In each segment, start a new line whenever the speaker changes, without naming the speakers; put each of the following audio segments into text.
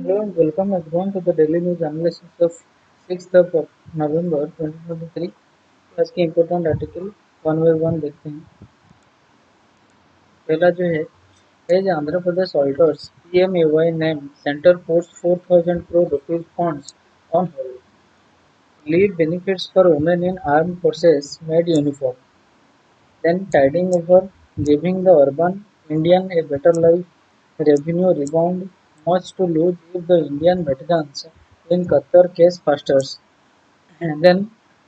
Hello and welcome everyone to the daily news analysis of 6th of November 2023. आज की important article one by one देखते हैं। पहला जो है as Andhra Pradesh alters PMAY name centre post 4,000 crore rupees funds on hold. Leave benefits for women in armed forces made uniform. Then tiding over, giving the urban Indian a better life, revenue rebound, much to lose if the Indian veterans in Qatar case fasters. And then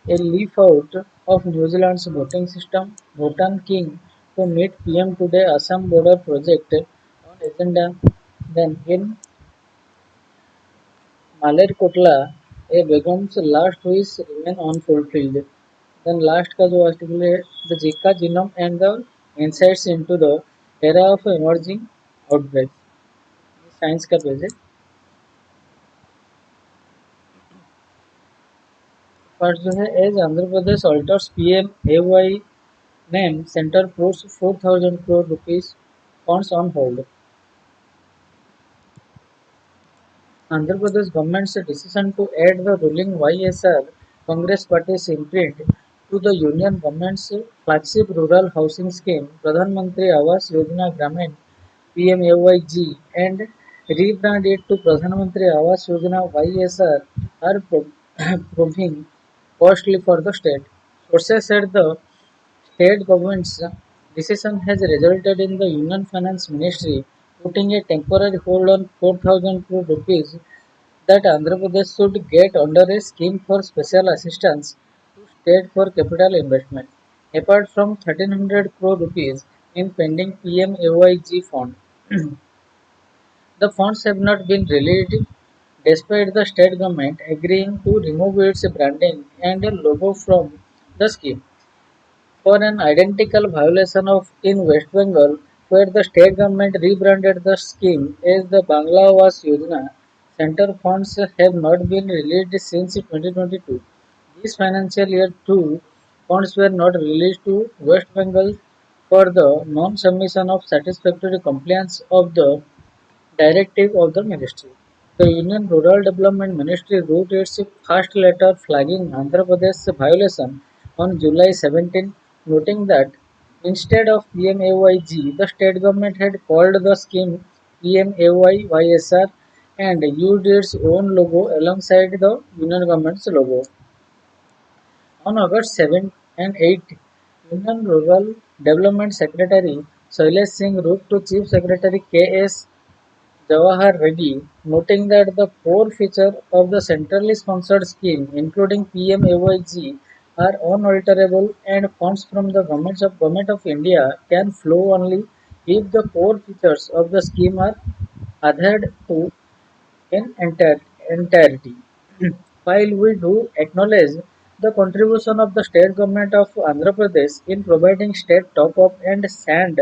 a leaf out of New Zealand's voting system, Bhutan king to meet PM today Assam border project on agenda. Then in Malerkotla, a Begum's last wish remain unfulfilled. Then last का जो article है the Zika genome and the insights into the era of emerging outbreaks. Science का page है। First जो है as Andhra Pradesh alters PMAY name center puts 4,000 crore rupees funds on hold. Andhra Pradesh government's decision to add the ruling YSR Congress Party's imprint to the Union government's flagship rural housing scheme Pradhan Mantri Awas Yojana Gramin PMAYG and rebrand it to Pradhan Mantri Awas Yojana YSR are proving costly for the state. Sources said the state government's decision has resulted in the Union Finance Ministry putting a temporary hold on 4,000 crore rupees that Andhra Pradesh should get under a scheme for special assistance to state for capital investment, apart from 1,300 crore rupees in pending PMAYG fund. The funds have not been released despite the state government agreeing to remove its branding and logo from the scheme. For an identical violation of in West Bengal, where the state government rebranded the scheme as the Bangla Awas Yojana, center funds have not been released since 2022. This financial year too, funds were not released to West Bengal for the non-submission of satisfactory compliance of the directive of the ministry. The Union Rural Development Ministry wrote its first letter flagging Andhra Pradesh's violation on July 17, noting that instead of PMAYG, the state government had called the scheme PMAYYSR and used its own logo alongside the Union government's logo. On August 7 and 8, Union Rural Development Secretary Shailesh Singh wrote to Chief Secretary K.S. Jawahar Reddy, noting that the core feature of the centrally sponsored scheme, including PMAYG, are unalterable and funds from the Government of India can flow only if the core features of the scheme are adhered to in entirety. While we do acknowledge the contribution of the state government of Andhra Pradesh in providing state top-up and sand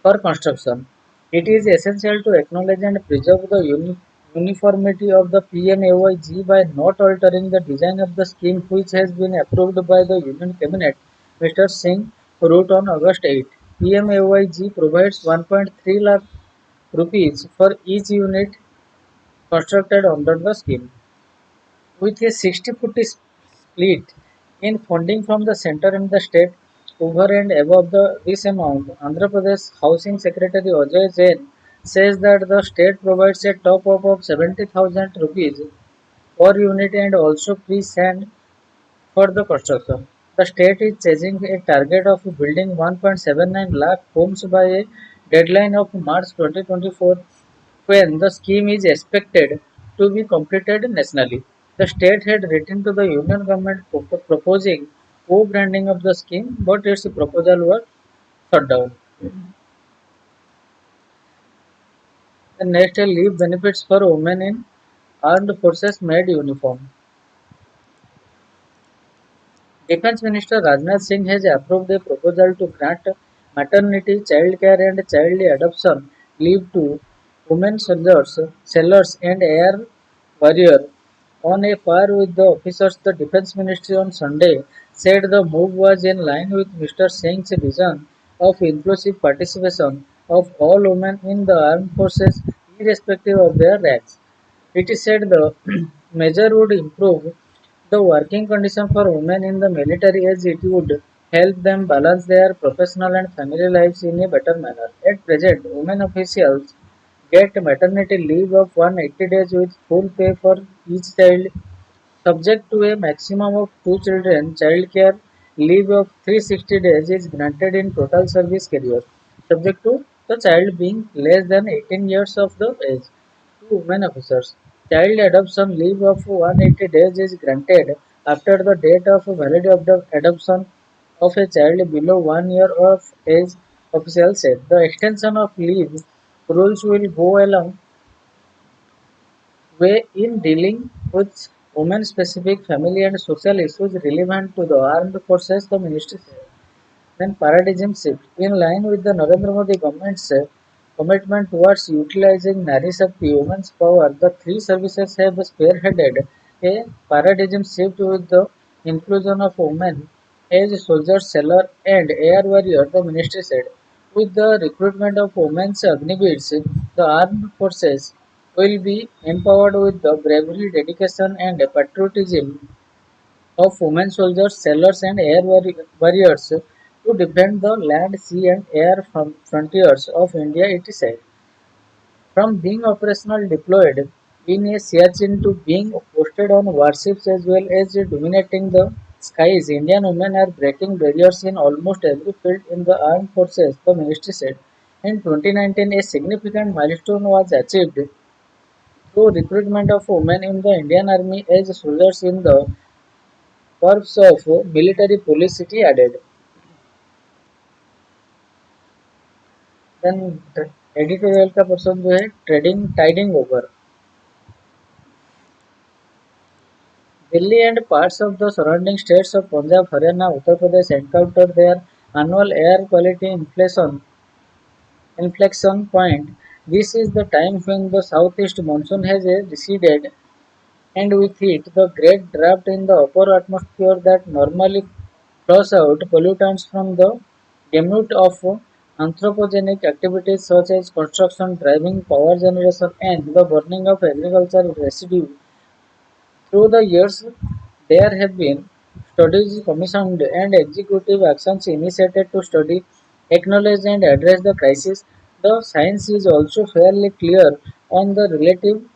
for construction, it is essential to acknowledge and preserve the uniformity of the PMAYG by not altering the design of the scheme which has been approved by the Union Cabinet, Mr. Singh wrote on August 8. PMAYG provides 1.3 lakh rupees for each unit constructed under the scheme. With a 60-40 split in funding from the center and the state over and above this amount, Andhra Pradesh Housing Secretary Ajay Jain says that the state provides a top-up of 70,000 rupees per unit and also free sand for the construction. The state is chasing a target of building 1.79 lakh homes by a deadline of March 2024 when the scheme is expected to be completed nationally. The state had written to the union government proposing co-branding of the scheme, but its proposal was shut down. The next leave benefits for women in armed forces made uniform. Defence Minister Rajnath Singh has approved a proposal to grant maternity, childcare and child adoption leave to women soldiers, sailors and air warriors on a par with the officers. The Defence Ministry on Sunday said the move was in line with Mr. Singh's vision of inclusive participation of all women in the armed forces. irrespective of their ranks. It is said the measure would improve the working condition for women in the military as it would help them balance their professional and family lives in a better manner. At present, women officials get maternity leave of 180 days with full pay for each child. Subject to a maximum of two children, childcare leave of 360 days is granted in total service career, subject to the child being less than 18 years of the age. To women officers, child adoption leave of 180 days is granted after the date of validity of the adoption of a child below 1 year of age, officials said. The extension of leave rules will go along way in dealing with women-specific family and social issues relevant to the armed forces, the ministry said. Then paradigm shift. In line with the Narendra Modi government's commitment towards utilizing Nari Shakti, women's power, the three services have spearheaded a paradigm shift with the inclusion of women as soldiers, sailor, and air warrior, the ministry said. With the recruitment of women's Agniveers, the armed forces will be empowered with the bravery, dedication, and patriotism of women soldiers, sailors, and air warriors to defend the land, sea, and air frontiers of India, it is said. From being operational deployed in a Siachen to being posted on warships as well as dominating the skies, Indian women are breaking barriers in almost every field in the armed forces, the ministry said. In 2019, a significant milestone was achieved through recruitment of women in the Indian Army as soldiers in the corps of military police, city added. Then editorial का person जो है trading tidying over Delhi and parts of the surrounding states of Punjab, Haryana, Uttar Pradesh encountered their annual air quality inflection point. This is the time when the southeast monsoon has receded, and with it, the great draft in the upper atmosphere that normally flush out pollutants from the gamut of anthropogenic activities such as construction, driving, power generation, and the burning of agricultural residue. Through the years, there have been studies commissioned and executive actions initiated to study, acknowledge, and address the crisis. The science is also fairly clear on the relative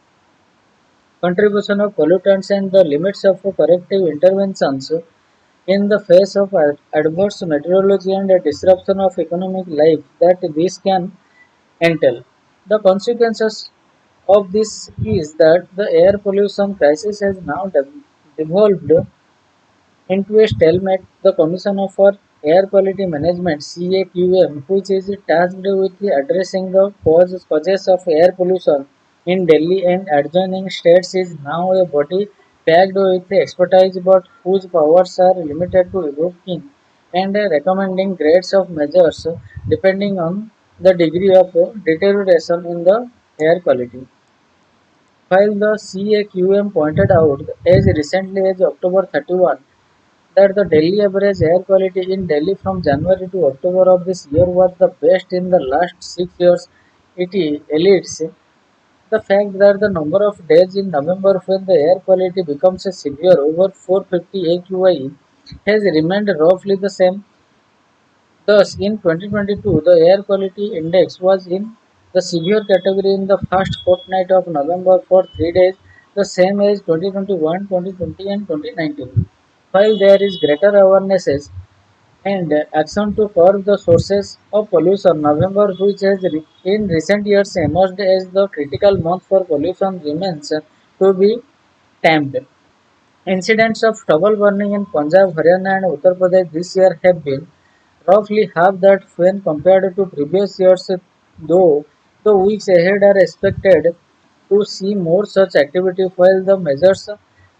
contribution of pollutants and the limits of corrective interventions in the face of adverse meteorology and a disruption of economic life that this can entail. The consequences of this is that the air pollution crisis has now devolved into a stalemate. The Commission for Air Quality Management (CAQM), which is tasked with addressing the causes of air pollution in Delhi and adjoining states, is now a body packed with expertise but whose powers are limited to evoking and recommending grades of measures depending on the degree of deterioration in the air quality. While the CAQM pointed out as recently as October 31 that the Delhi average air quality in Delhi from January to October of this year was the best in the last 6 years, it elites the fact that the number of days in November when the air quality becomes a severe over 450 AQI has remained roughly the same. Thus, in 2022, the air quality index was in the severe category in the first fortnight of November for 3 days, the same as 2021, 2020, and 2019. While there is greater awareness and action to curb the sources of pollution, November, which has in recent years emerged as the critical month for pollution, remains to be tamed. Incidents of stubble burning in Punjab, Haryana, and Uttar Pradesh this year have been roughly half that when compared to previous years, though the weeks ahead are expected to see more such activity while the measures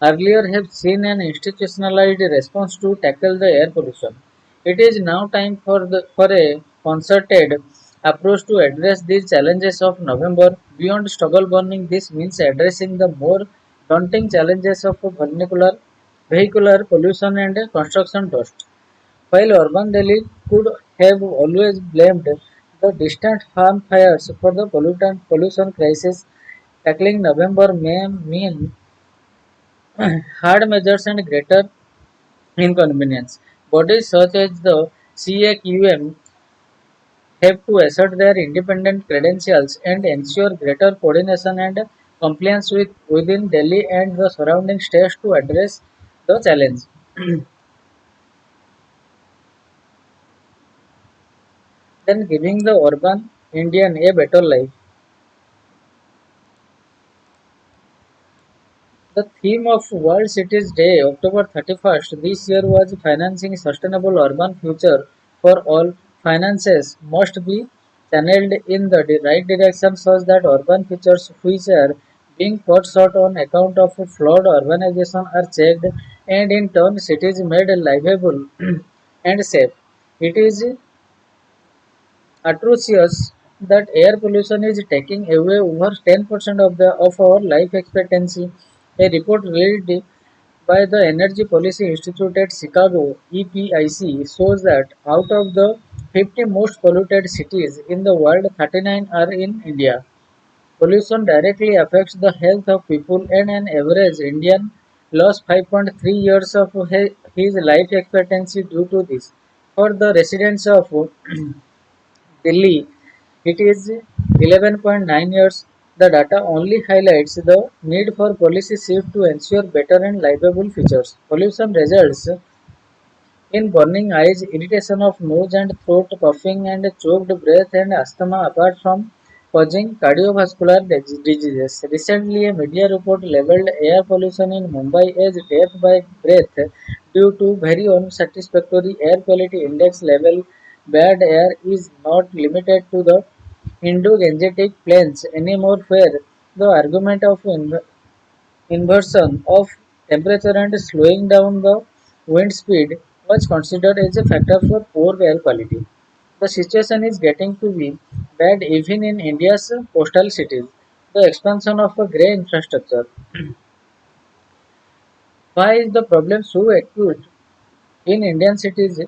earlier have seen an institutionalized response to tackle the air pollution. It is now time for a concerted approach to address these challenges of November. Beyond stubble burning, this means addressing the more daunting challenges of vehicular pollution and construction dust. While urban Delhi could have always blamed The distant farm fires for the pollutant pollution crisis tackling November may mean hard measures and greater inconvenience. Bodies such as the CAQM have to assert their independent credentials and ensure greater coordination and compliance within Delhi and the surrounding states to address the challenge. Then giving the urban Indian a better life. The theme of World Cities Day, October 31st, this year was financing sustainable urban future for all. Finances must be channeled in the right direction such that urban features which are being cut short on account of flawed urbanization are checked and in turn cities made livable and safe. It is atrocious that air pollution is taking away over 10% of our life expectancy. A report released by the Energy Policy Institute at Chicago (EPIC) shows that out of the 50 most polluted cities in the world, 39 are in India. Pollution directly affects the health of people, and an average Indian lost 5.3 years of his life expectancy due to this. For the residents of Delhi, it is 11.9 years. The data only highlights the need for policy shift to ensure better and livable futures. Pollution results in burning eyes, irritation of nose and throat, coughing and choked breath, and asthma, apart from causing cardiovascular diseases. Recently, a media report labeled air pollution in Mumbai as death by breath due to very unsatisfactory air quality index level. Bad air is not limited to the Indo-Gangetic plains anymore, where the argument of inversion of temperature and slowing down the wind speed was considered as a factor for poor air quality. The situation is getting to be bad even in India's coastal cities. The expansion of a grey infrastructure. Why is the problem so acute? In Indian cities,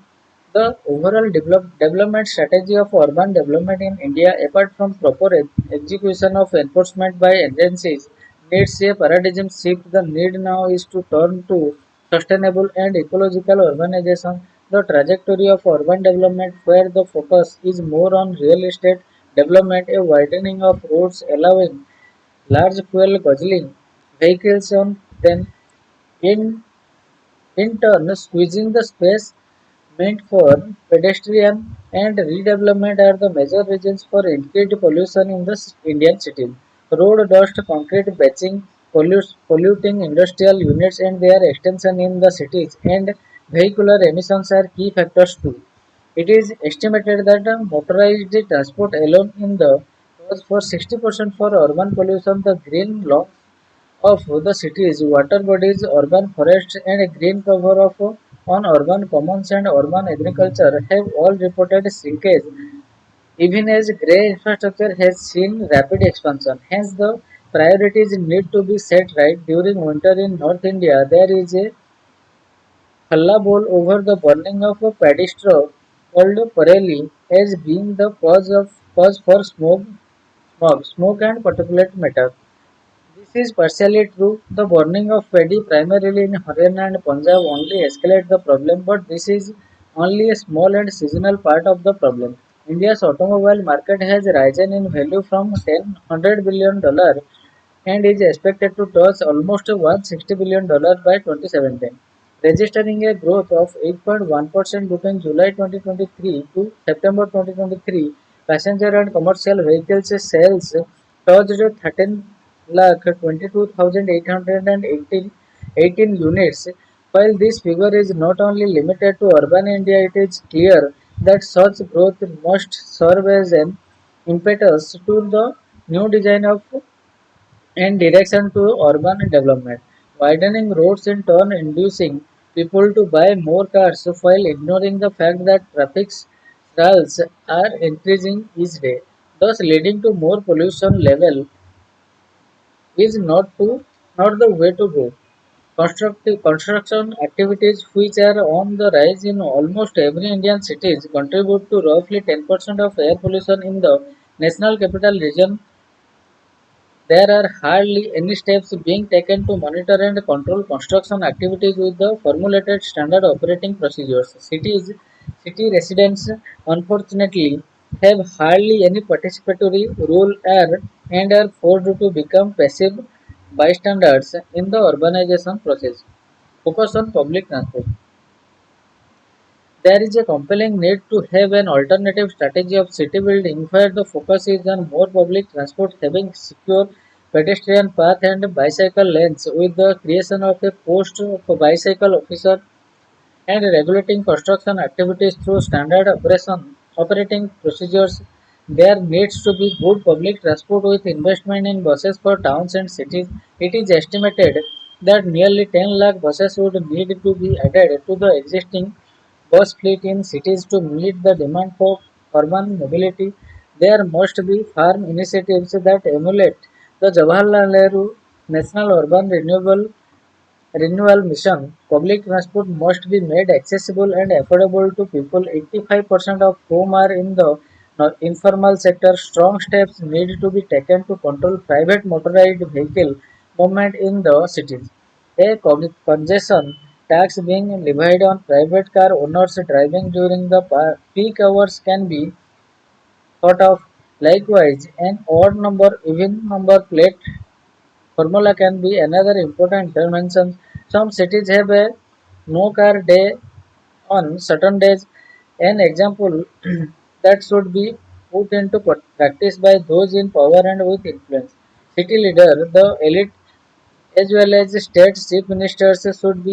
the overall development strategy of urban development in India, apart from proper execution of enforcement by agencies, needs a paradigm shift. The need now is to turn to sustainable and ecological urbanization. The trajectory of urban development, where the focus is more on real estate development, a widening of roads allowing large fuel guzzling vehicles on them, in turn, squeezing the space meant for pedestrian and redevelopment are the major reasons for increased pollution in the Indian cities. Road dust, concrete batching, polluting industrial units and their extension in the cities, and vehicular emissions are key factors too. It is estimated that motorized transport alone in the cause for 60% for urban pollution. The green law of the cities, water bodies, urban forests, and green cover of on urban commons and urban agriculture have all reported shrinkage, even as grey infrastructure has seen rapid expansion. Hence, the priorities need to be set right. During winter in North India, there is a hullabaloo over the burning of a paddy straw called pareli as being the cause for smoke and particulate matter. This is partially true. The burning of paddy primarily in Haryana and Punjab only escalate the problem, but this is only a small and seasonal part of the problem. India's automobile market has risen in value from $100 billion and is expected to touch almost $160 billion by 2017, registering a growth of 8.1% between July 2023 to September 2023. Passenger and commercial vehicles sales touched 13 lakh 22,818 units. While this figure is not only limited to urban India, it is clear that such growth must serve as an impetus to the new design of and direction to urban development. Widening roads in turn inducing people to buy more cars while ignoring the fact that traffic stalls are increasing each day, thus leading to more pollution level is not the way to go. Construction activities, which are on the rise in almost every Indian cities, contribute to roughly 10% of air pollution in the national capital region. There are hardly any steps being taken to monitor and control construction activities with the formulated standard operating procedures. City residents, unfortunately, have hardly any participatory role and are forced to become passive bystanders in the urbanization process. Focus on public transport. There is a compelling need to have an alternative strategy of city building where the focus is on more public transport having secure pedestrian path and bicycle lanes with the creation of a post of a bicycle officer and regulating construction activities through standard operating procedures. There needs to be good public transport with investment in buses for towns and cities. It is estimated that nearly 10 lakh buses would need to be added to the existing bus fleet in cities to meet the demand for urban mobility. There must be farm initiatives that emulate the Jawaharlal Nehru National Urban Renewal Mission. Public transport must be made accessible and affordable to people 85% of whom are in the informal sector. Strong steps need to be taken to control private motorized vehicle movement in the cities. A congestion tax being levied on private car owners driving during the peak hours can be thought of. Likewise, an odd number even number plate formula can be another important intervention. Some cities have a no car day on certain days. An example that should be put into practice by those in power and with influence. City leader, the elite as well as the state chief ministers should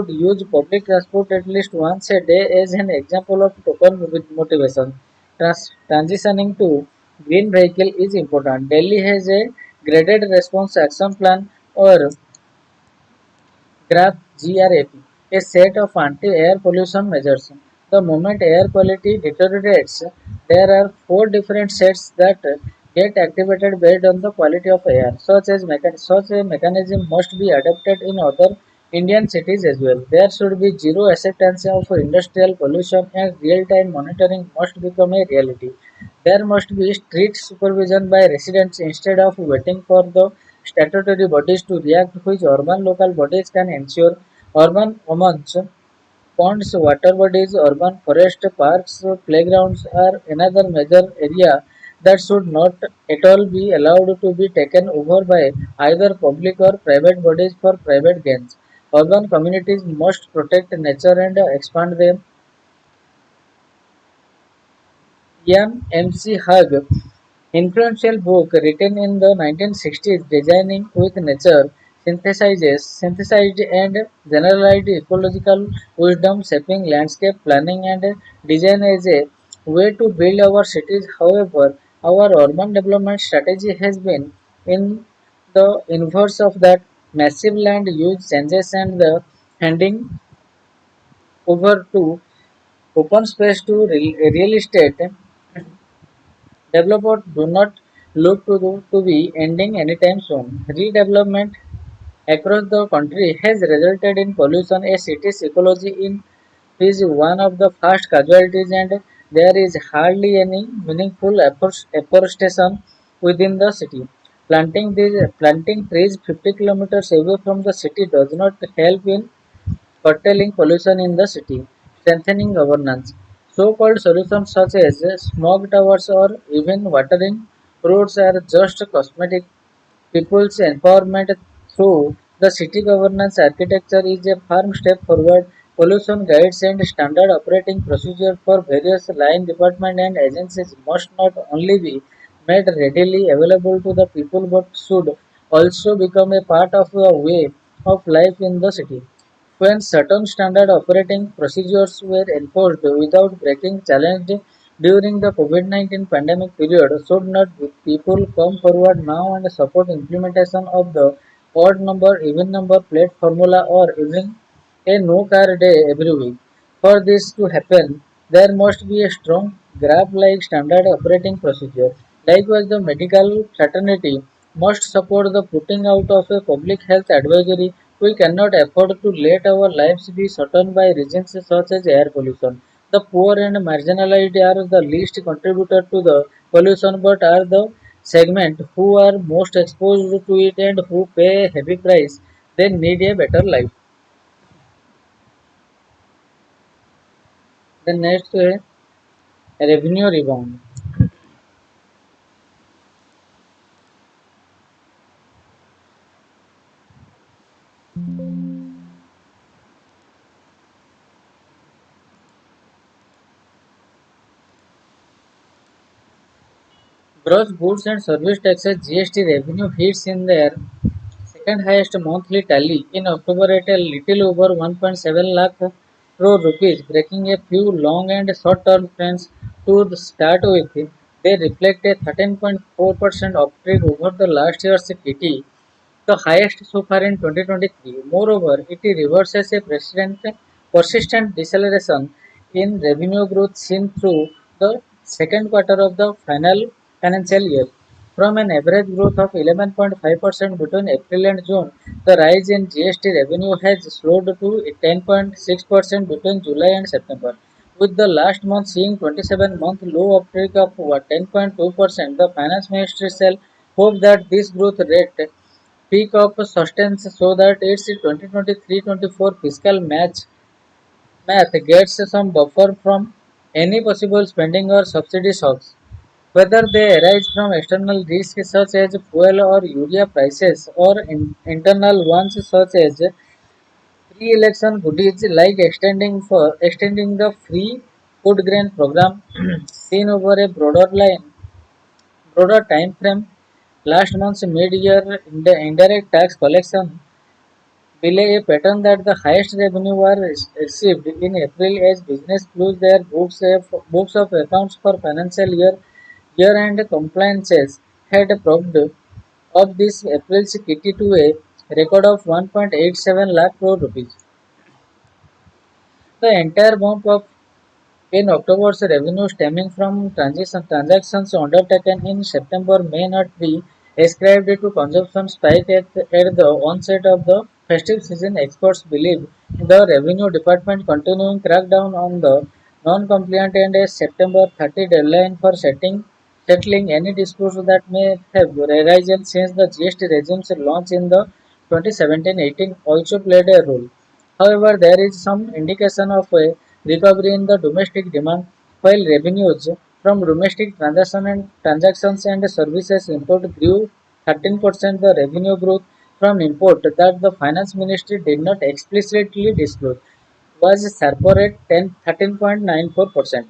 use public transport at least once a day as an example of token motivation. Transitioning to green vehicle is important. Delhi has a graded response action plan or GRAP, a set of anti-air pollution measures. The moment air quality deteriorates, there are four different sets that get activated based on the quality of air. Such a mechanism must be adopted in other Indian cities as well. There should be zero acceptance of industrial pollution and real-time monitoring must become a reality. There must be strict supervision by residents instead of waiting for the statutory bodies to react, which urban local bodies can ensure. Urban commons, ponds, water bodies, urban forest, parks, playgrounds are another major area that should not at all be allowed to be taken over by either public or private bodies for private gains. Urban communities must protect nature and expand them. Ian M.C. Hug, influential book written in the 1960s, Designing with Nature, synthesized and generalized ecological wisdom shaping landscape planning and design as a way to build our cities. However, our urban development strategy has been in the inverse of that. Massive land use changes and the handing over to open space to real estate developers do not look to be ending anytime soon. Redevelopment across the country has resulted in pollution. A city's ecology is one of the first casualties, and there is hardly any meaningful afforestation within the city. Planting trees 50 kilometers away from the city does not help in curtailing pollution in the city, strengthening governance. So-called solutions such as smog towers or even watering roads are just cosmetic. People's empowerment through the city governance architecture is a firm step forward. Pollution guides and standard operating procedures for various line departments and agencies must not only be made readily available to the people but should also become a part of the way of life in the city. When certain standard operating procedures were enforced without breaking challenged during the COVID-19 pandemic period, should not people come forward now and support implementation of the odd number, even number plate formula or even a no car day every week? For this to happen, there must be a strong graph-like standard operating procedure. Likewise, the medical fraternity must support the putting out of a public health advisory We cannot afford to let our lives be shortened by reasons such as air pollution. The poor and marginalized are the least contributor to the pollution but are the segment who are most exposed to it and who pay a heavy price. They need a better life. The next revenue rebound. Gross goods and service taxes GST revenue hits in their second highest monthly tally in October at a little over 1.7 lakh crore rupees, breaking a few long and short term trends to the start with. They reflect a 13.4% uptick over the last year's PT, the highest so far in 2023. Moreover, it reverses a persistent deceleration in revenue growth seen through the second quarter of the final financial year. From an average growth of 11.5% between April and June, the rise in GST revenue has slowed to 10.6% between July and September. With the last month seeing 27-month low uptake of 10.2%, the finance ministry shall hope that this growth rate peak of sustains so that its 2023-24 fiscal math gets some buffer from any possible spending or subsidy shocks. Whether they arise from external risks such as fuel or urea prices or internal ones such as pre-election goodies like extending the free food grain program seen over a broader time frame. Last month's mid-year indirect tax collection delay a pattern that the highest revenue were received in April as business closed their books of accounts for financial year-end compliances had propped up this April's kitty to a record of 1.87 lakh crore rupees. The entire bump of in October's revenue stemming from transactions undertaken in September may not be ascribed to consumption spike at the onset of the festive season. Experts believe the Revenue Department continuing crackdown on the non-compliant and a September 30 deadline for settling any disputes that may have arisen since the GST regime's launch in the 2017-18 also played a role. However, there is some indication of a recovery in the domestic demand, while revenues from domestic transactions and services import grew 13%. The revenue growth from import that the finance ministry did not explicitly disclose was sharper at 13.94%.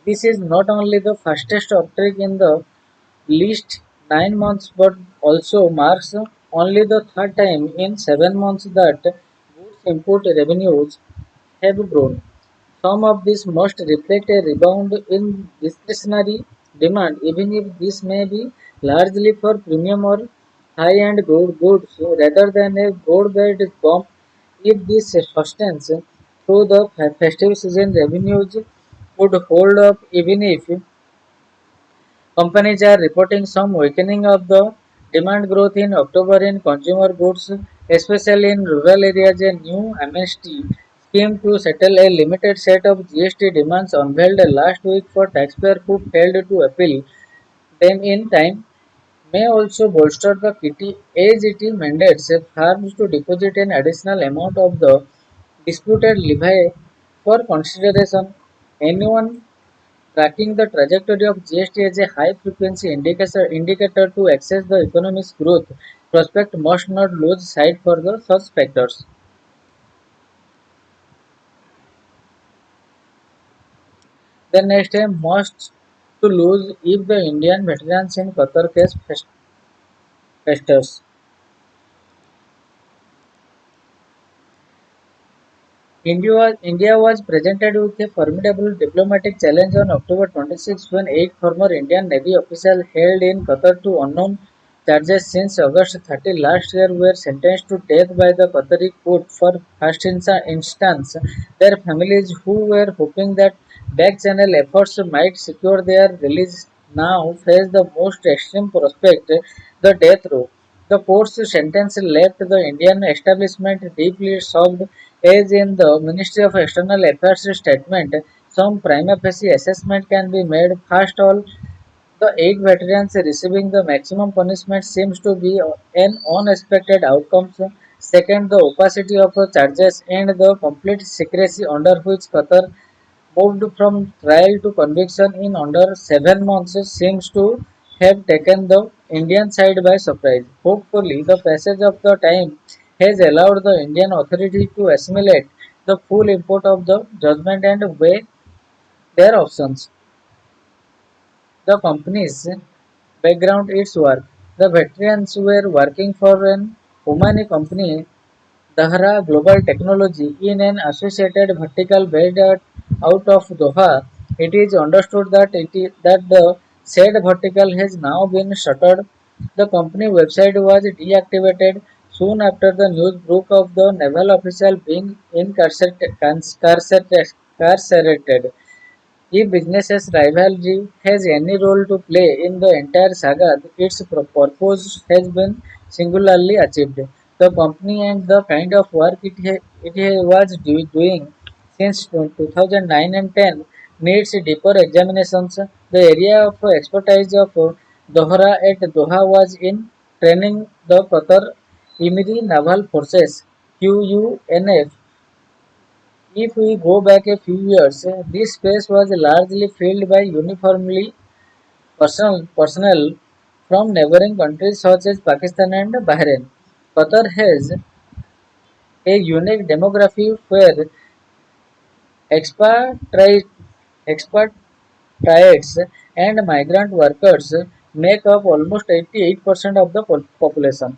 This is not only the fastest uptake in the least 9 months but also marks only the third time in 7 months that goods import revenues have grown. Some of this must reflect a rebound in discretionary demand, even if this may be largely for premium or high-end goods rather than a broad-based bump. If this sustains through the festive season, revenues would hold up even if companies are reporting some weakening of the demand growth in October in consumer goods, especially in rural areas. A new amnesty scheme to settle a limited set of GST demands unveiled last week for taxpayers who failed to appeal them in time may also bolster the kitty as it mandates firms to deposit an additional amount of the disputed levy for consideration. Anyone tracking the trajectory of GST as a high-frequency indicator to access the economy's growth prospect must not lose sight for the such factors. The next time must to lose if the Indian veterans in Qatar case festers. India was presented with a formidable diplomatic challenge on October 26 when eight former Indian Navy officials held in Qatar to unknown charges since August 30 last year were sentenced to death by the Qatari court for first instance. Their families, who were hoping that back-channel efforts might secure their release, now face the most extreme prospect, the death row. The court's sentence left the Indian establishment deeply shocked, as in the Ministry of External Affairs statement, some prima facie assessment can be made. First all, the eight veterans receiving the maximum punishment seems to be an unexpected outcome. Second, the opacity of the charges and the complete secrecy under which Qatar moved from trial to conviction in under 7 months seems to have taken the Indian side by surprise. Hopefully, the passage of the time has allowed the Indian authority to assimilate the full import of the judgment and weigh their options. The company's background its work. The veterans were working for an Omani company, Dahra Global Technology, in an associated vertical based out of Doha. It is understood that that the said vertical has now been shuttered. The company website was deactivated soon after the news broke of the naval official being incarcerated. If business's rivalry has any role to play in the entire saga, its purpose has been singularly achieved. The company and the kind of work was doing since 2009 and 10 needs deeper examinations. The area of expertise of Dohra at Doha was in training the Qatar Emiri Naval Forces QUNF. If we go back a few years, this space was largely filled by uniformly personnel from neighboring countries such as Pakistan and Bahrain. Qatar has a unique demography where expatriate, expatriates and migrant workers make up almost 88% of the population.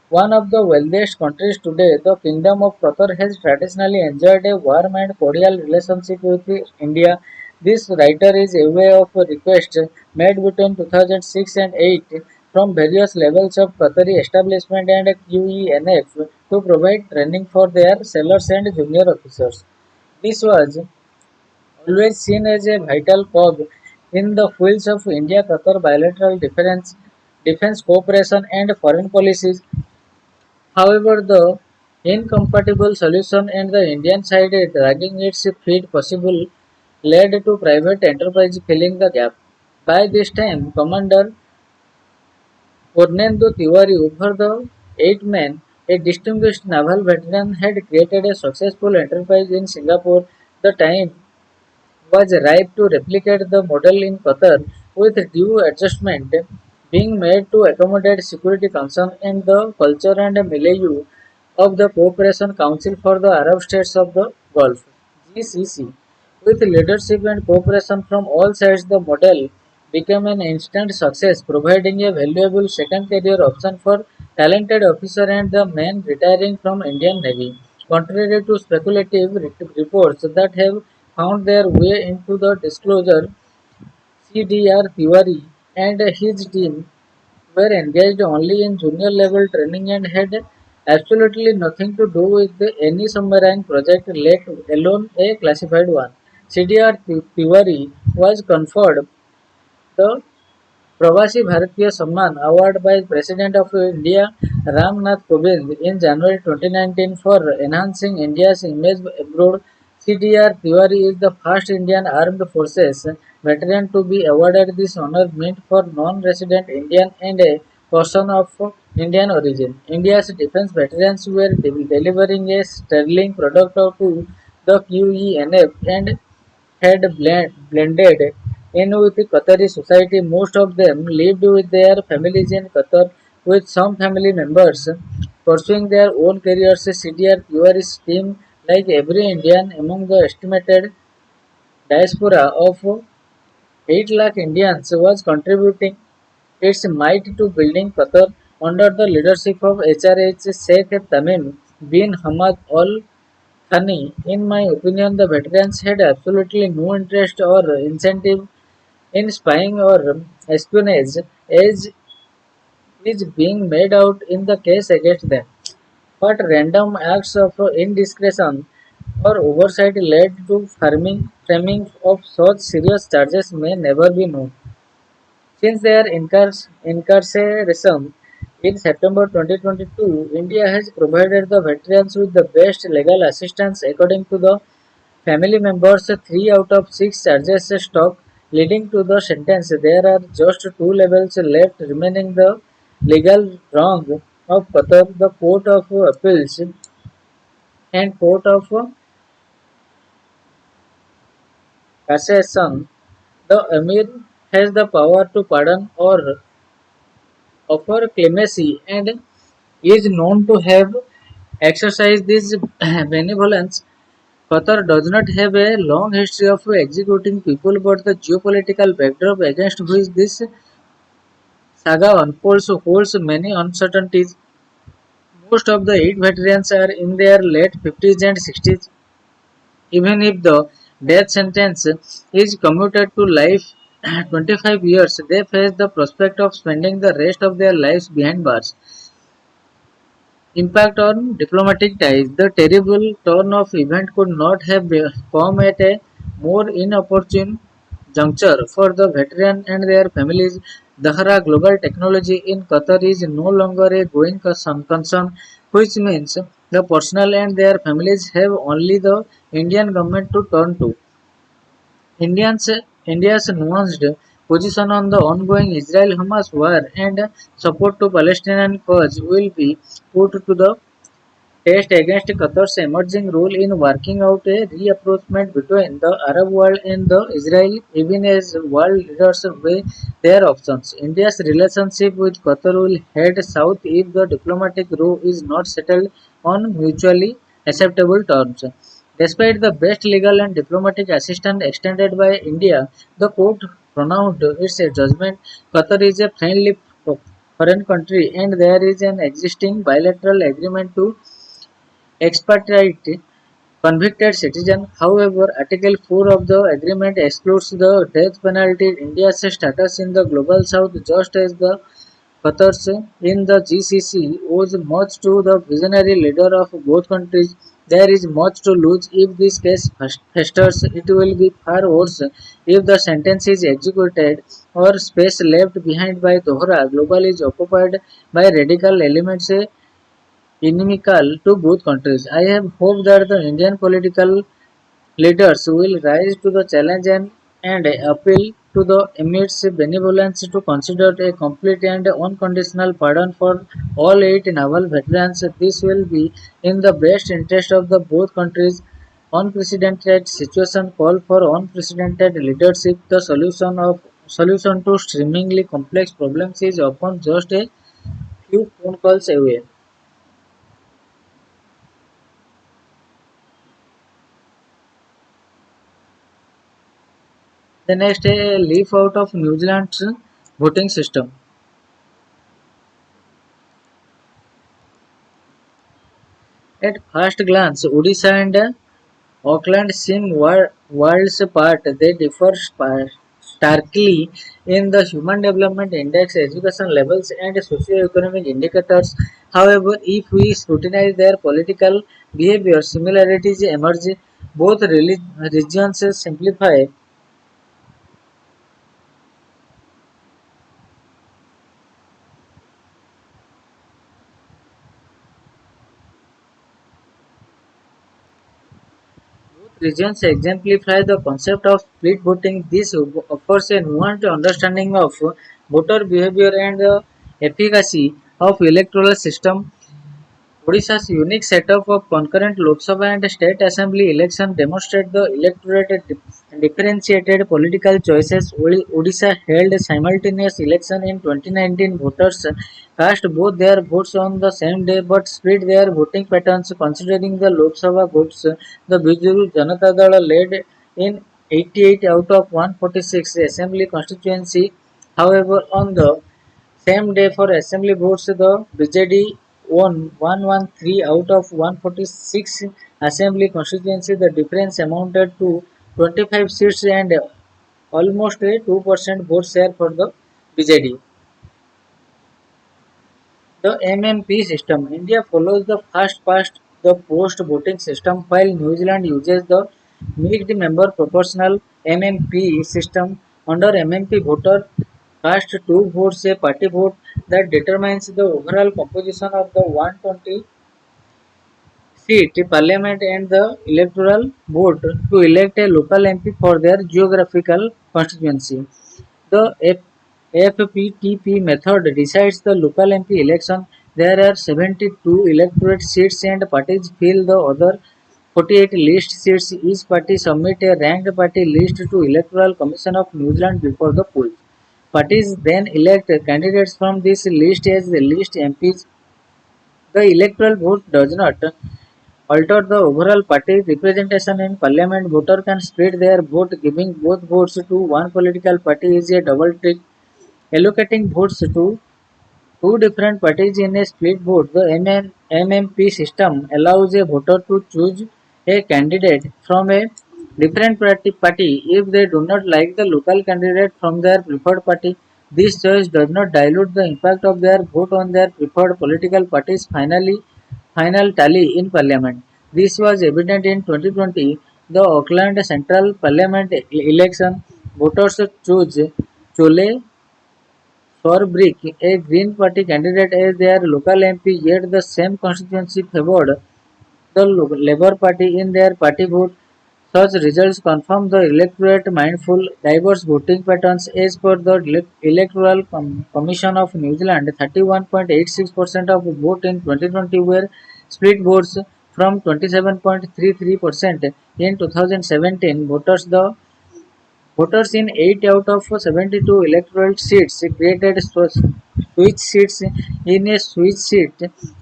One of the wealthiest countries today, the Kingdom of Qatar has traditionally enjoyed a warm and cordial relationship with India. This writer is aware of requests made between 2006 and 8 from various levels of Qatari establishment and QENF to provide training for their sailors and junior officers. This was always seen as a vital cog in the wheels of India-Qatar bilateral defense cooperation and foreign policies. However, the incompatible solution and the Indian side dragging its feet possible led to private enterprise filling the gap. By this time, Commander Purnendu Tiwari, over the eight men, a distinguished naval veteran, had created a successful enterprise in Singapore. The time was ripe to replicate the model in Qatar, with due adjustment being made to accommodate security concerns and the culture and milieu of the Cooperation Council for the Arab States of the Gulf (GCC). With leadership and cooperation from all sides, the model became an instant success, providing a valuable second career option for talented officers and the men retiring from Indian Navy. Contrary to speculative reports that have found their way into the disclosure, CDR Tiwari and his team were engaged only in junior level training and had absolutely nothing to do with any submarine project, let alone a classified one. CDR Tiwari was conferred the Pravasi Bharatiya Samman award by President of India Ram Nath Kovind in January 2019 for enhancing India's image abroad. CDR Tiwari is the first Indian Armed Forces veteran to be awarded this honor meant for non-resident Indian and a person of Indian origin. India's defense veterans were delivering a sterling product to the QENF and had blended in with Qatari society. Most of them lived with their families in Qatar, with some family members pursuing their own careers. CDR Tiwari's team, like every Indian among the estimated diaspora of 8 lakh Indians, was contributing its might to building Qatar under the leadership of HRH Sheikh Tamim bin Hamad Al Thani. In my opinion, the veterans had absolutely no interest or incentive in spying or espionage as is being made out in the case against them. But random acts of indiscretion or oversight led to framing of such serious charges may never be known. Since their incarceration In September 2022, India has provided the veterans with the best legal assistance according to the family members. 3 out of 6 charges stop, leading to the sentence. There are just 2 levels left remaining: the legal wrong of Qatar, the Court of Appeals, and Court of Cassation. The Emir has the power to pardon or offer clemency and is known to have exercised this benevolence. Qatar does not have a long history of executing people, but the geopolitical backdrop against which this saga unfolds holds many uncertainties. Most of the 8 veterans are in their late 50s and 60s. Even if the death sentence is commuted to life 25 years, they face the prospect of spending the rest of their lives behind bars. Impact on diplomatic ties. The terrible turn of events could not have come at a more inopportune juncture for the veteran and their families. Dahra global technology in Qatar is no longer a going concern, which means the personnel and their families have only the Indian government to turn to. Indians, India's nuanced position on the ongoing Israel-Hamas war and support to Palestinian cause will be put to the test against Qatar's emerging role in working out a reapproachment between the Arab world and the Israel, even as world leaders weigh their options. India's relationship with Qatar will head south if the diplomatic row is not settled on mutually acceptable terms. Despite the best legal and diplomatic assistance extended by India, the court pronounced its judgment. Qatar is a friendly foreign country and there is an existing bilateral agreement to expatriate convicted citizen. However, Article 4 of the agreement excludes the death penalty. India's status in the global south, just as the Qatar's in the GCC, owes much to the visionary leader of both countries. There is much to lose if this case festers. It will be far worse if the sentence is executed or space left behind by Dohra. Global is occupied by radical elements inimical to both countries. I have hope that the Indian political leaders will rise to the challenge and appeal to the Emir's benevolence to consider a complete and unconditional pardon for all 8 naval veterans. This will be in the best interest of the both countries. Unprecedented situation call for unprecedented leadership. The solution to extremely complex problems is often just a few phone calls away. The next, a leaf out of New Zealand's voting system. At first glance, Odisha and Auckland seem worlds apart. They differ starkly in the Human Development Index, education levels, and socio-economic indicators. However, if we scrutinize their political behavior, similarities emerge. Both regions simplify. Regions exemplify the concept of split voting. This offers a nuanced understanding of voter behavior and the efficacy of electoral system. Odisha's unique setup of concurrent Lok Sabha and state assembly election demonstrate the electorate differentiated political choices. Odisha held a simultaneous election in 2019. Voters cast both their votes on the same day but split their voting patterns. Considering the Lok Sabha votes, the Biju Janata Dal led in 88 out of 146 assembly constituency. However, on the same day for assembly votes, the BJD won 113 out of 146 assembly constituencies. The difference amounted to 25 seats and almost a 2% vote share for the BJD. The MMP system. India follows the fast past the post voting system while New Zealand uses the mixed member proportional MMP system. Under MMP voter cast two votes a party vote that determines the overall composition of the 120 seat parliament and the electoral board to elect a local MP for their geographical constituency. The FPTP method decides the local MP election. There are 72 electorate seats and parties fill the other 48 list seats. Each party submit a ranked party list to Electoral Commission of New Zealand before the polls. Parties then elect candidates from this list as the list MPs. The electoral vote does not alter the overall party representation in parliament. Voter can split their vote, giving both votes to one political party is a double trick. Allocating votes to two different parties in a split vote, the MMP system allows a voter to choose a candidate from a different party if they do not like the local candidate from their preferred party. This choice does not dilute the impact of their vote on their preferred political party's final tally in parliament. This was evident in 2020, the Auckland Central Parliament election. Voters chose Chole Sorbrick, a Green Party candidate as their local MP, yet the same constituency favored the Labour Party in their party vote. Such results confirm the electorate mindful diverse voting patterns as per the Electoral Commission of New Zealand. 31.86% of vote in 2020 were split votes from 27.33% in 2017. Voters in 8 out of 72 electoral seats created switch seats. In a switch seat,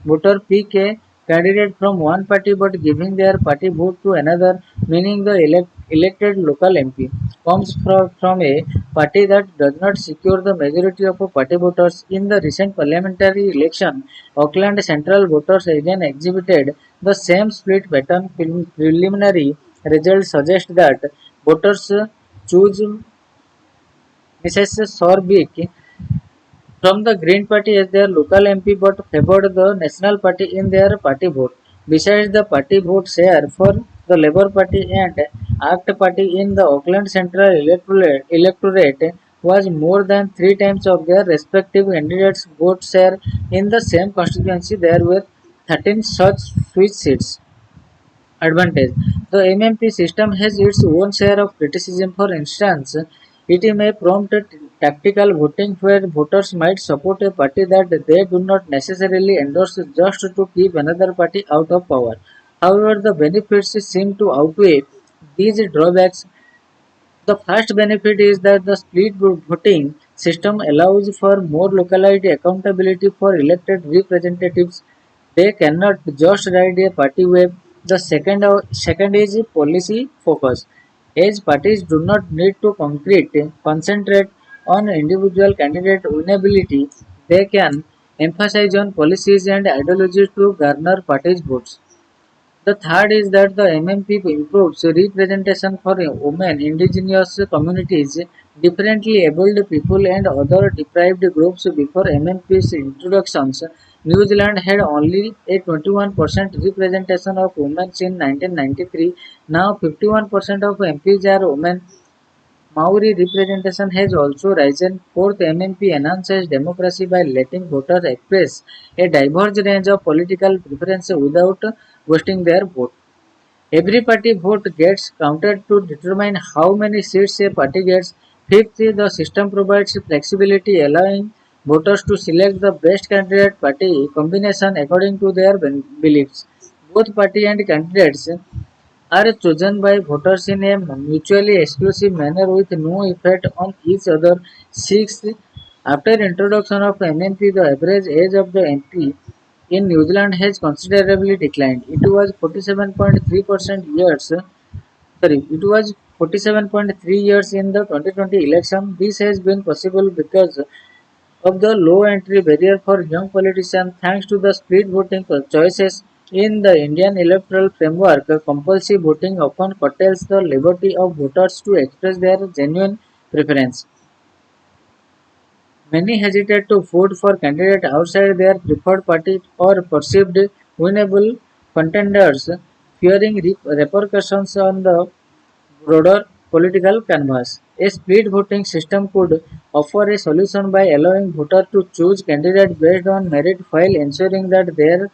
voter pick a candidate from one party but giving their party vote to another, meaning the elected local MP comes from a party that does not secure the majority of party voters. In the recent parliamentary election, Auckland Central voters again exhibited the same split pattern. Preliminary results suggest that voters choose Mrs. Sorbic from the Green Party as their local MP but favored the National Party in their party vote. Besides the party vote share for the Labour Party and ACT Party in the Auckland Central electorate was more than three times of their respective candidates' vote share in the same constituency. There were 13 such switch seats. Advantage: the MMP system has its own share of criticism. For instance, it may prompt tactical voting where voters might support a party that they do not necessarily endorse just to keep another party out of power. However, the benefits seem to outweigh these drawbacks. The first benefit is that the split voting system allows for more localized accountability for elected representatives. They cannot just ride a party wave. The second is policy focus. As parties do not need to concentrate on individual candidate winnability, they can emphasize on policies and ideologies to garner parties' votes. The third is that the MMP improves representation for women, indigenous communities, differently abled people and other deprived groups. Before MMP's introductions, New Zealand had only a 21% representation of women in 1993. Now 51% of MPs are women. Maori representation has also risen. Fourth, MMP enhances democracy by letting voters express a diverse range of political preferences without wasting their vote. Every party vote gets counted to determine how many seats a party gets. Fifth, the system provides flexibility, allowing voters to select the best candidate party combination according to their beliefs. Both party and candidates are chosen by voters in a mutually exclusive manner with no effect on each other. Sixth, after introduction of MMP, the average age of the MP in New Zealand has considerably declined. It was 47.3 years in the 2020 election. This has been possible because of the low entry barrier for young politicians. Thanks to the split voting choices in the Indian electoral framework, compulsory voting often curtails the liberty of voters to express their genuine preference. Many hesitate to vote for candidates outside their preferred party or perceived winnable contenders, fearing repercussions on the broader political canvas. A split voting system could offer a solution by allowing voters to choose candidates based on merit while ensuring that their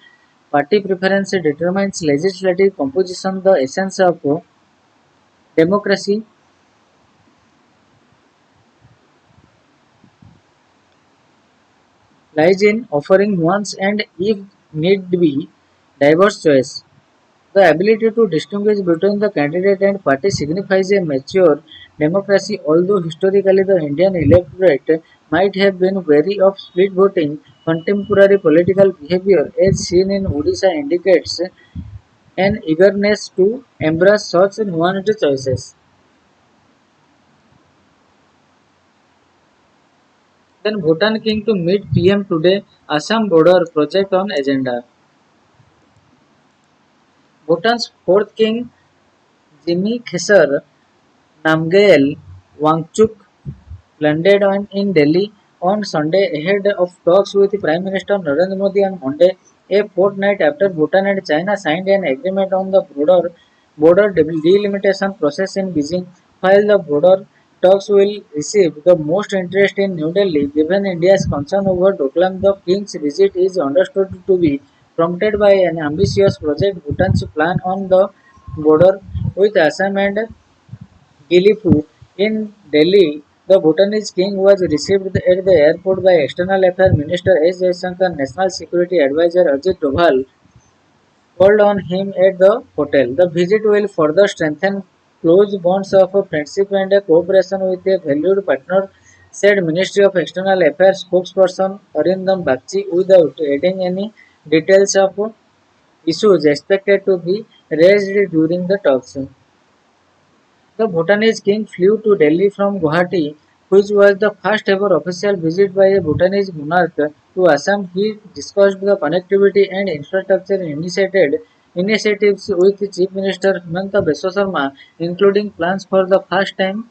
party preference determines legislative composition. The essence of democracy lies in offering nuance and, if need be, diverse choice. The ability to distinguish between the candidate and party signifies a mature democracy, although historically the Indian electorate might have been wary of split voting. Contemporary political behavior, as seen in Odisha, indicates an eagerness to embrace such nuanced choices. Then Bhutan King to meet PM today, Assam border project on agenda. Bhutan's fourth king, Jimmy Khesar Namgyel Wangchuk, landed in Delhi on Sunday ahead of talks with Prime Minister Narendra Modi on Monday, a fortnight after Bhutan and China signed an agreement on the border delimitation process in Beijing. While the border talks will receive the most interest in New Delhi, given India's concern over Doklam, the king's visit is understood to be prompted by an ambitious project Bhutan's plan on the border with Assam and Gilipur in Delhi. The Bhutanese king was received at the airport by External Affairs Minister S. Jaishankar, National Security Advisor Ajit Doval called on him at the hotel. The visit will further strengthen close bonds of friendship and cooperation with a valued partner, said Ministry of External Affairs spokesperson Arindam Bagchi, without adding any details of issues expected to be raised during the talks. The Bhutanese king flew to Delhi from Guwahati, which was the first ever official visit by a Bhutanese monarch to Assam. He discussed the connectivity and infrastructure initiatives with Chief Minister Himanta Biswa Sarma, including plans for the first time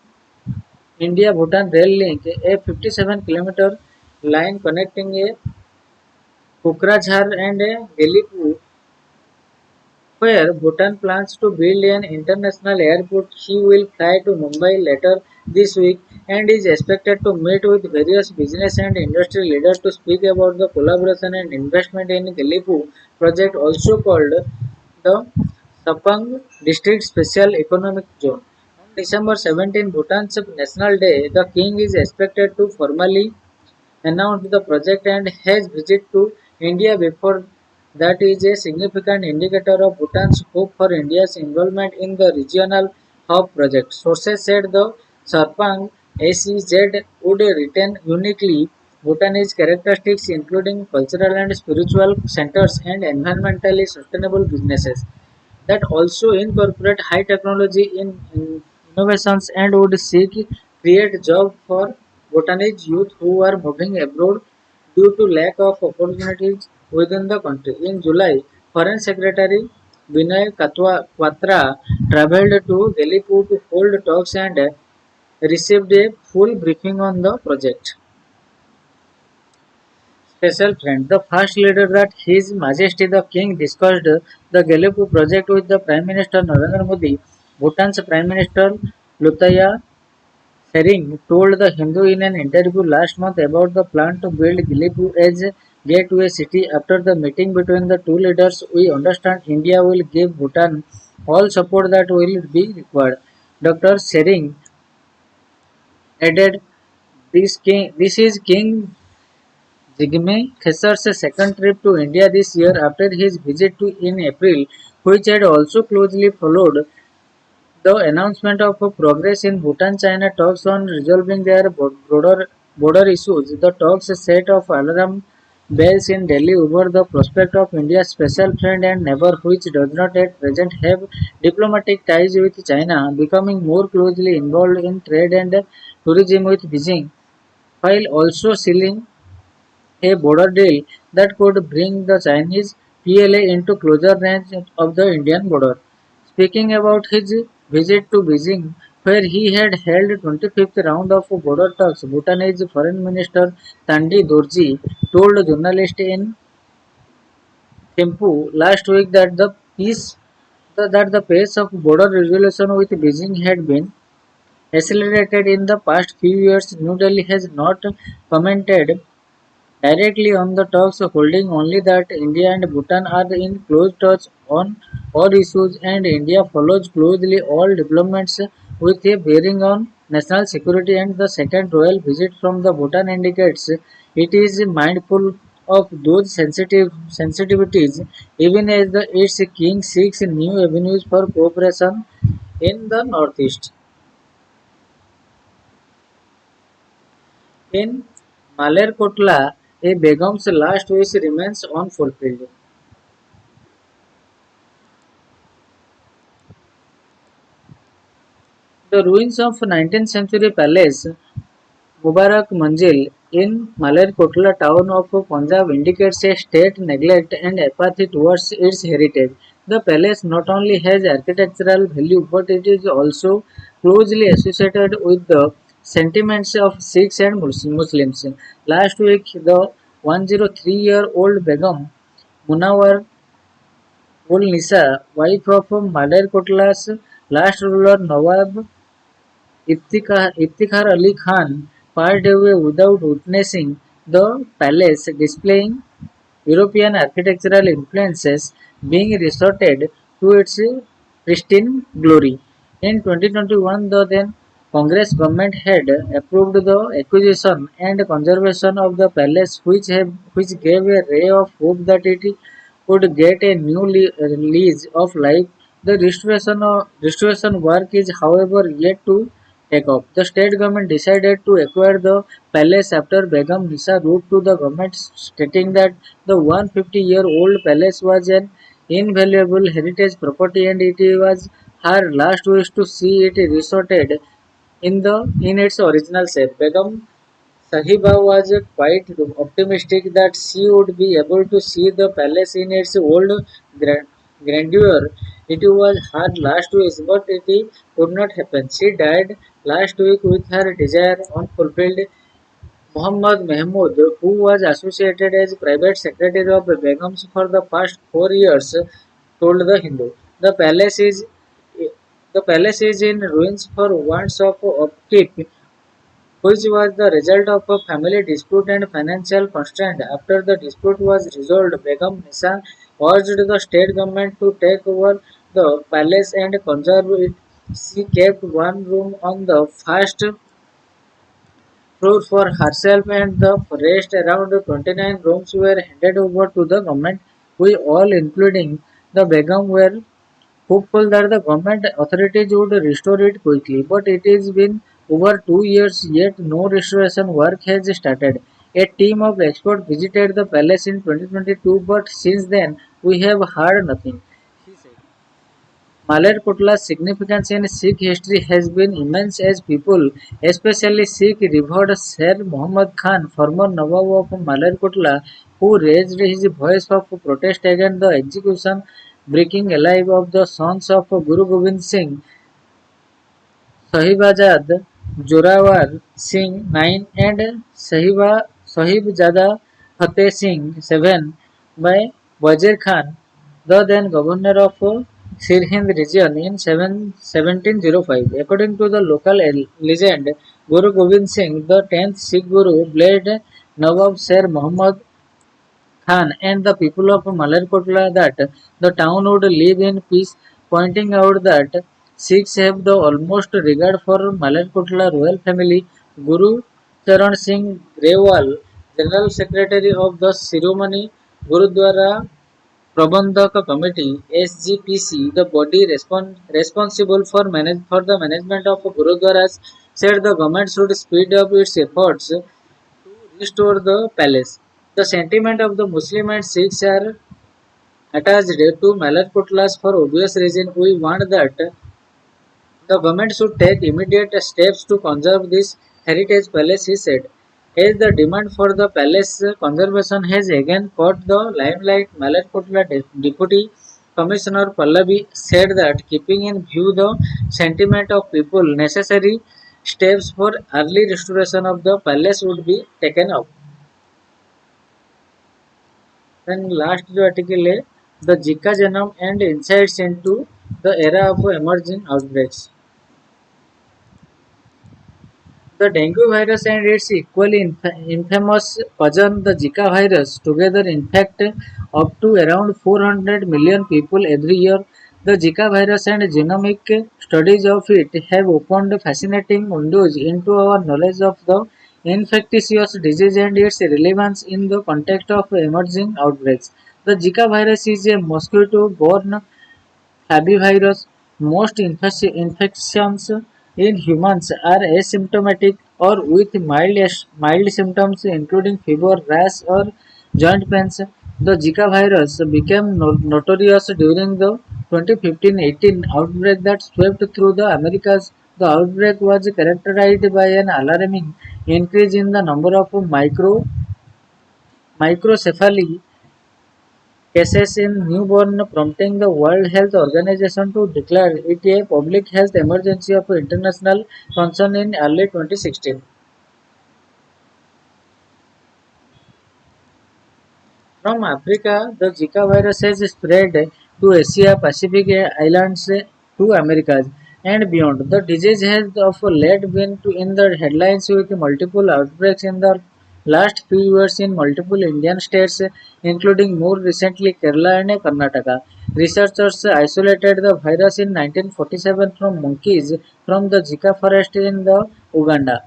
India-Bhutan rail link, a 57-kilometer line connecting a Kokrajhar and a Galipu, where Bhutan plans to build an international airport. He will fly to Mumbai later this week and is expected to meet with various business and industry leaders to speak about the collaboration and investment in Galipu project, also called the Sapang District Special Economic Zone. On December 17, Bhutan's National Day, the king is expected to formally announced the project and his visit to India before that is a significant indicator of Bhutan's hope for India's involvement in the regional hub project. Sources said the Sarpang SEZ would retain uniquely Bhutanese characteristics including cultural and spiritual centers and environmentally sustainable businesses that also incorporate high technology in innovations and would seek create jobs for Bhutanese youth who are moving abroad due to lack of opportunities within the country. In July, Foreign Secretary Quatra traveled to Delhi to hold talks and received a full briefing on the project. Special friend, the first leader that His Majesty the King discussed the Galepu project with the Prime Minister Narendra Modi. Bhutan's Prime Minister Lutaya Sering told the Hindu in an interview last month about the plan to build Galepu as a gateway city. After the meeting between the two leaders, we understand India will give Bhutan all support that will be required. Dr. Sering added, this is King Jigme Khesar's second trip to India this year after his visit in April, which had also closely followed the announcement of progress in Bhutan-China talks on resolving their border issues. The talks set off alarm bells in Delhi over the prospect of India's special friend and neighbor, which does not at present have diplomatic ties with China, becoming more closely involved in trade and tourism with Beijing, while also sealing a border deal that could bring the Chinese PLA into closer range of the Indian border. Speaking about his visit to Beijing, where he had held 25th round of border talks, Bhutanese Foreign Minister Tandi Dorji told journalists in Thimphu last week that that the pace of border resolution with Beijing had been accelerated in the past few years. New Delhi has not commented directly on the talks, holding only that India and Bhutan are in close touch on all issues and India follows closely all developments with a bearing on national security, and the second royal visit from the Bhutan indicates it is mindful of those sensitivities even as its king seeks new avenues for cooperation in the northeast. In Malerkotla, a Begum's last wish remains unfulfilled. The ruins of 19th century palace Mubarak Manzil in Malerkotla town of Punjab indicates a state neglect and apathy towards its heritage. The palace not only has architectural value but it is also closely associated with the sentiments of Sikhs and Muslims. Last week, the 103-year-old Begum Munawar ul Nisa, wife of Malerkotla's last ruler Nawab Iftikhar Ali Khan passed away without witnessing the palace displaying European architectural influences being resorted to its pristine glory. In 2021, the then Congress government had approved the acquisition and conservation of the palace, which gave a ray of hope that it would get a new lease of life. The restoration work is, however, yet to take off. The state government decided to acquire the palace after Begum Nisa wrote to the government stating that the 150-year-old palace was an invaluable heritage property and it was her last wish to see it restored in its original shape. Begum Sahiba was quite optimistic that she would be able to see the palace in its old grandeur. It was her last wish, but it could not happen. She died last week with her desire unfulfilled. Muhammad Mahmud, who was associated as private secretary of the Begums for the past 4 years, told the Hindu, "The palace is in ruins for want of upkeep, which was the result of a family dispute and financial constraint. After the dispute was resolved, Begum Nisa urged the state government to take over the palace and conserve it. She kept one room on the first floor for herself and the rest around 29 rooms were handed over to the government. We all, including the Begum, were hopeful that the government authorities would restore it quickly, but it has been over 2 years yet no restoration work has started. A team of experts visited the palace in 2022, but since then we have heard nothing. Malerkotla's significance in Sikh history has been immense as people, especially Sikh revered Sher Muhammad Khan, former Nawab of Malerkotla, who raised his voice of protest against the execution, breaking alive of the sons of Guru Gobind Singh, Sahibazad Jorawar Singh 9 and Sahibzada Fateh Singh 7 by Wazir Khan, the then governor of Sirhind region in 1705. According to the local legend, Guru Gobind Singh, the 10th Sikh Guru, blessed Nawab Sher Muhammad Khan and the people of Malerkotla that the town would live in peace, pointing out that Sikhs have the almost regard for Malerkotla royal family. Guru Charan Singh Grewal, General Secretary of the Shiromani Gurudwara Prabandhak Committee (SGPC), the body responsible for the management of Gurudwaras, said the government should speed up its efforts restore the palace. The sentiment of the Muslim and Sikhs are attached to Malarkotlas for obvious reason. We want that the government should take immediate steps to conserve this heritage palace, he said. As the demand for the palace conservation has again caught the limelight, Malarkotla Deputy Commissioner Pallavi said that keeping in view the sentiment of people, necessary steps for early restoration of the palace would be taken up. Then last जो article है the Zika genome and insights into the era of emerging outbreaks. The dengue virus and its equally infamous cousin, the Zika virus, together infect up to around 400 million people every year. The Zika virus and genomic studies of it have opened fascinating windows into our knowledge of the infectious disease and its relevance in the context of emerging outbreaks. The Zika virus is a mosquito-borne Herbivirus. Most infections in humans are asymptomatic or with mild symptoms including fever, rash, or joint pains. The Zika virus became notorious during the 2015-18 outbreak that swept through the Americas. The outbreak was characterized by an alarming increase in the number of microcephaly cases in newborn, prompting the World Health Organization to declare it a public health emergency of international concern in early 2016. From Africa, the Zika virus has spread to Asia, Pacific islands, to Americas, and beyond. The disease has of late been in the headlines with multiple outbreaks in the last few years in multiple Indian states, including more recently Kerala and Karnataka. Researchers isolated the virus in 1947 from monkeys from the Zika forest in the Uganda.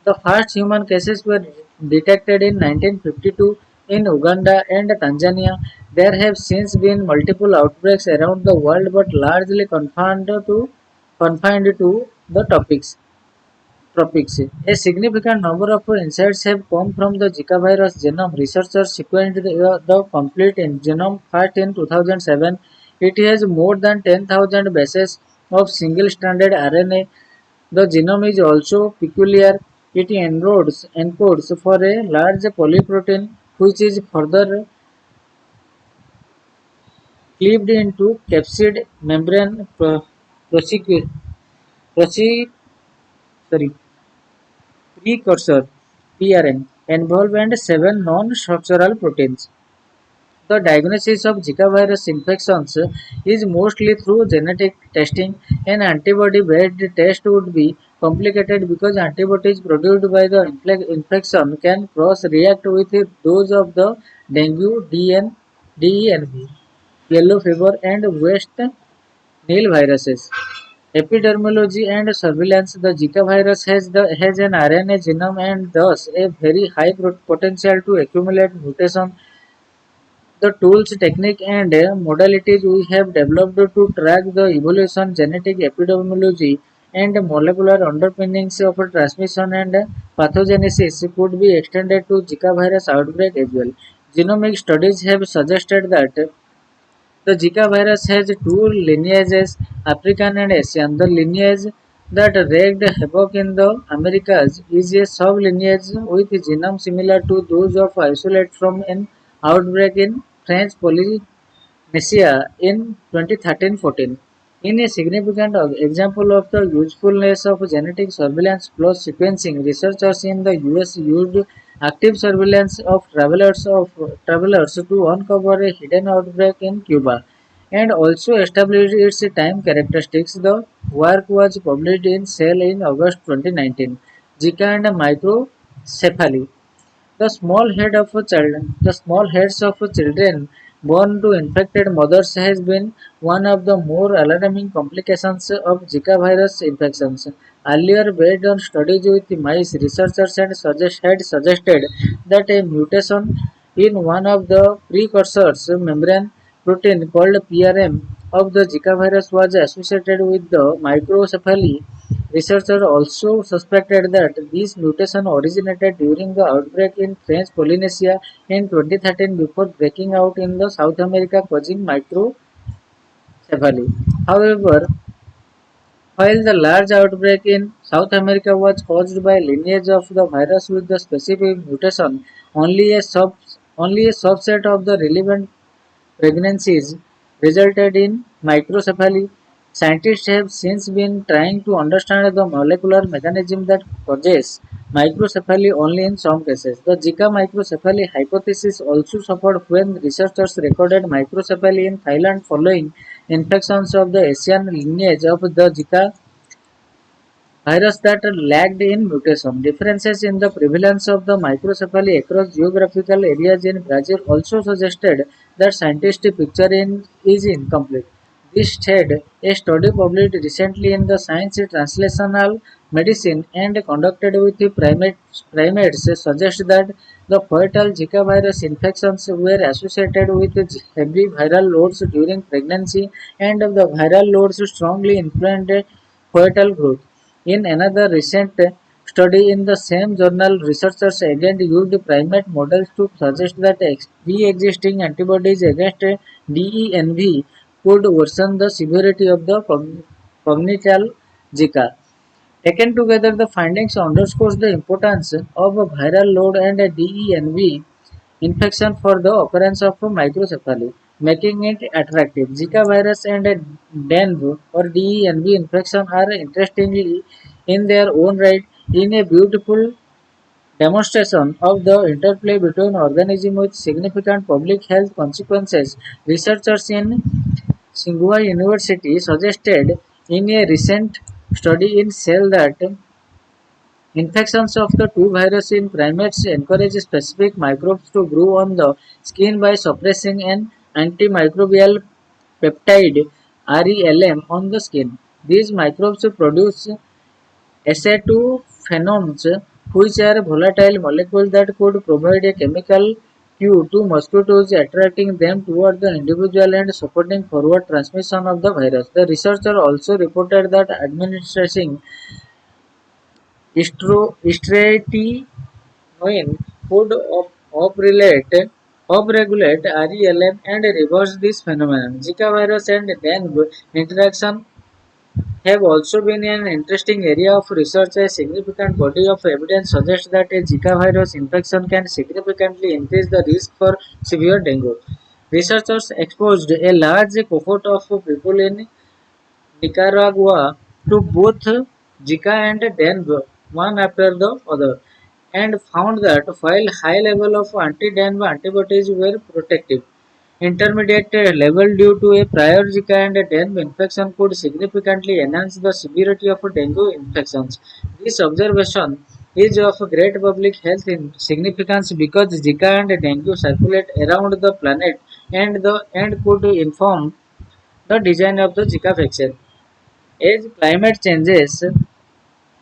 The first human cases were detected in 1952 in Uganda and Tanzania. There have since been multiple outbreaks around the world but largely confined to the tropics. A significant number of insights have come from the Zika virus genome. Researchers sequenced the complete genome first in 2007. It has more than 10,000 bases of single-stranded RNA. The genome is also peculiar; it encodes for a large polyprotein which is further cleaved into capsid membrane prosecu- proce- sorry, precursor (PRN) involved and seven non-structural proteins. The diagnosis of Zika virus infections is mostly through genetic testing. An antibody-based test would be complicated because antibodies produced by the infection can cross-react with those of the dengue, DENV, yellow fever, and West Nile viruses. Epidemiology and surveillance. The Zika virus has an RNA genome and thus a very high potential to accumulate mutation. The tools, technique, and modalities we have developed to track the evolution, genetic epidemiology, and molecular underpinnings of transmission and pathogenesis could be extended to Zika virus outbreak as well. Genomic studies have suggested that the Zika virus has two lineages, African and Asian. The lineage that wreaked havoc in the Americas is a sub-lineage with a genome similar to those of isolate from an outbreak in French Polynesia in 2013-14. In a significant example of the usefulness of genetic surveillance plus sequencing, researchers in the US used active surveillance of travelers to uncover a hidden outbreak in Cuba and also established its time characteristics. The work was published in Cell in August 2019. Zika and microcephaly. The small heads of children born to infected mothers has been one of the more alarming complications of Zika virus infections. Earlier, based on studies with mice, researchers had suggested that a mutation in one of the precursors membrane protein called PRM of the Zika virus was associated with the microcephaly. Researchers also suspected that this mutation originated during the outbreak in French Polynesia in 2013 before breaking out in the South America causing microcephaly. However, while the large outbreak in South America was caused by lineage of the virus with the specific mutation, only a subset of the relevant pregnancies resulted in microcephaly. Scientists have since been trying to understand the molecular mechanism that causes microcephaly only in some cases. The Zika microcephaly hypothesis also suffered when researchers recorded microcephaly in Thailand following infections of the Asian lineage of the Zika virus that lagged in mutation. Differences in the prevalence of the microcephaly across geographical areas in Brazil also suggested that scientific picture is incomplete. This said, a study published recently in the Science Translational Medicine and conducted with the primates suggests that the fatal Zika virus infections were associated with heavy viral loads during pregnancy and the viral loads strongly influenced fetal growth. In another recent study in the same journal, researchers again used primate models to suggest that pre-existing antibodies against DENV could worsen the severity of the congenital Zika. Taken together, the findings underscores the importance of a viral load and a DENV infection for the occurrence of microcephaly, making it attractive. Zika virus and dengue or DENV infection are interestingly in their own right in a beautiful demonstration of the interplay between organisms with significant public health consequences. Researchers in Tsinghua University suggested in a recent study in Cell that infections of the two viruses in primates encourage specific microbes to grow on the skin by suppressing an antimicrobial peptide RELM on the skin. These microbes produce acetophenones, which are volatile molecules that could provide a chemical cue to mosquitoes, attracting them toward the individual and supporting forward transmission of the virus. The researcher also reported that administering strategy when food upregulate RELM and reverse this phenomenon. Zika virus and dengue interaction have also been an interesting area of research. A significant body of evidence suggests that a Zika virus infection can significantly increase the risk for severe dengue. Researchers exposed a large cohort of people in Nicaragua to both Zika and dengue one after the other and found that while high level of anti-dengue antibodies were protective, intermediate level due to a prior Zika and dengue infection could significantly enhance the severity of dengue infections. This observation is of great public health significance because Zika and dengue circulate around the planet and could inform the design of the Zika vaccine. As climate changes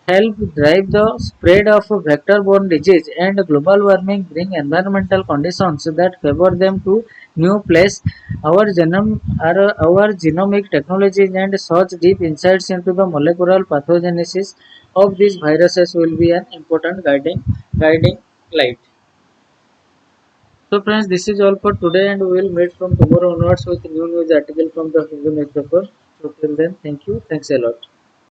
help drive the spread of vector-borne disease and global warming bring environmental conditions that favor them to new place. Our genomic technologies and such deep insights into the molecular pathogenesis of these viruses will be an important guiding light. So friends, this is all for today and we will meet from tomorrow onwards with new news article from the Hindu newspaper. So till then, thank you. Thanks a lot.